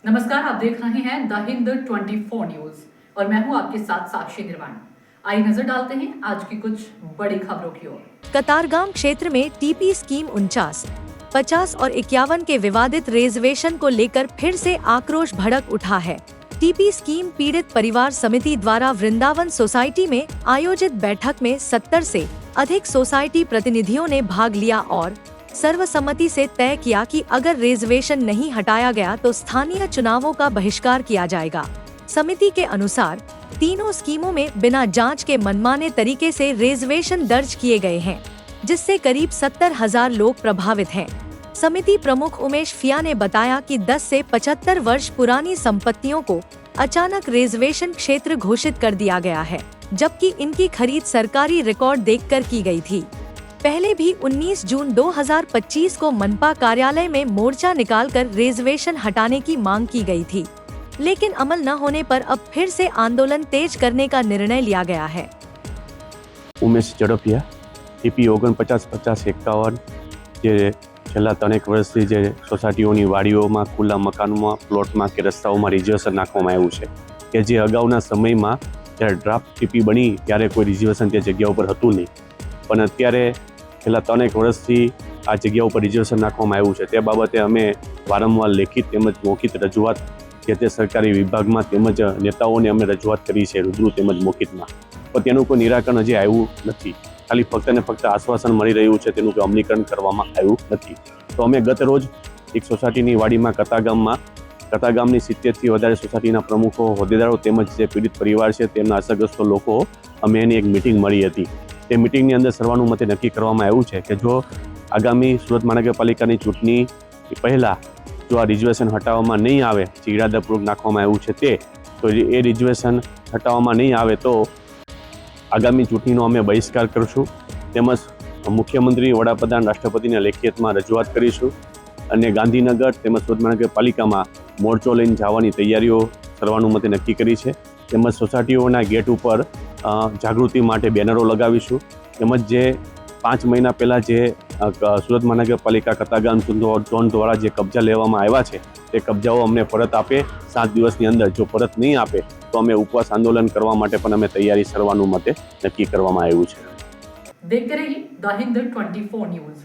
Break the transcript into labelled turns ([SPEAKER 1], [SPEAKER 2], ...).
[SPEAKER 1] नमस्कार, आप देख रहे हैं द हिंद 24 न्यूज और मैं हूं आपके साथ साक्षी निर्वाण। आइए नजर डालते हैं आज की कुछ बड़ी खबरों की ओर।
[SPEAKER 2] कतारगाम क्षेत्र में टीपी स्कीम 49, 50 और 51 के विवादित रिजर्वेशन को लेकर फिर से आक्रोश भड़क उठा है। टीपी स्कीम पीड़ित परिवार समिति द्वारा वृंदावन सोसाइटी में आयोजित बैठक में 70 से अधिक सोसाइटी प्रतिनिधियों ने भाग लिया और सर्वसम्मति से तय किया कि अगर रिजर्वेशन नहीं हटाया गया तो स्थानीय चुनावों का बहिष्कार किया जाएगा। समिति के अनुसार तीनों स्कीमों में बिना जांच के मनमाने तरीके से रिजर्वेशन दर्ज किए गए हैं, जिससे करीब 70,000 लोग प्रभावित हैं। समिति प्रमुख उमेश फिया ने बताया कि 10 से 75 वर्ष पुरानी संपत्तियों को अचानक रिजर्वेशन क्षेत्र घोषित कर दिया गया है, जबकि इनकी खरीद सरकारी रिकॉर्ड देखकर की गई थी। पहले भी 19 जून 2025 को मनपा कार्यालय में मोर्चा निकालकर रिजर्वेशन हटाने की मांग की गई थी, लेकिन अमल न होने पर अब फिर से आंदोलन तेज करने का निर्णय लिया गया है।
[SPEAKER 3] उमेश झड़पिया टीपी 49, 50, 51 જે છેલ્લા 3 વર્ષથી જે સોસાયટીઓની વાડીઓમાં, ખુલ્લા મકાનોમાં, પ્લોટમાં કે રસ્તાઓમાં રિઝર્વેશન નાખવામાં આવ્યું છે કે જે અગાઉના સમયમાં જ્યારે ડ્રાફ્ટ ટીપી બની ત્યારે કોઈ રિઝર્વેશન તે જગ્યા ઉપર હતું નહીં, પણ અત્યારે છેલ્લા 3 વર્ષથી આ જગ્યા ઉપર રિઝર્વેશન નાખવામાં આવ્યું છે। તે બાબતે અમે વારંવાર લેખિત તેમજ મૌખિત રજૂઆત જે તે સરકારી વિભાગમાં તેમજ નેતાઓને અમે રજૂઆત કરી છે, રૂબરૂ તેમજ મૌખિતમાં, પણ તેનું કોઈ નિરાકરણ હજી આવ્યું નથી। ખાલી ફક્ત ને ફક્ત આશ્વાસન મળી રહ્યું છે, તેનું કોઈ અમલીકરણ કરવામાં આવ્યું નથી। તો અમે ગત રોજ એક સોસાયટીની વાડીમાં કતારગામની 70થી વધારે સોસાયટીના પ્રમુખો, હોદ્દેદારો તેમજ જે પીડિત પરિવાર છે તેમના અસરગ્રસ્ત લોકો અમે એની એક મિટિંગ મળી હતી। તે મિટિંગની અંદર સર્વાનુમતે નક્કી કરવામાં આવ્યું છે કે જો આગામી સુરત મહાનગરપાલિકાની ચૂંટણી પહેલાં જો આ રિઝર્વેશન હટાવવામાં નહીં આવે, જે ઇરાદાપૂર્વક નાખવામાં આવ્યું છે તે, તો એ રિઝર્વેશન હટાવવામાં નહીં આવે તો આગામી ચૂંટણીનો અમે બહિષ્કાર કરીશું, તેમજ મુખ્યમંત્રી, વડાપ્રધાન, રાષ્ટ્રપતિને લેખિતમાં રજૂઆત કરીશું અને ગાંધીનગર તેમજ સુરત મહાનગરપાલિકામાં મોરચો લઈને જવાની તૈયારીઓ સર્વાનુમતે નક્કી કરી છે। તેમજ સોસાયટીઓના ગેટ ઉપર જાગૃતિ માટે બેનરો લગાવીશું, તેમજ જે 5 મહિના પહેલાં જે સુરત મહાનગરપાલિકા કતારગામ ઝોન દ્વારા જે કબજા લેવામાં આવ્યા છે તે કબજાઓ અમને પરત આપે 7 દિવસની અંદર। જો પરત નહીં આપે તો અમે ઉપવાસ આંદોલન કરવા માટે પણ અમે તૈયારી સર્વાનુમતે નક્કી કરવામાં આવ્યું છે।
[SPEAKER 1] देखते रहिए द हिंद 24 न्यूज।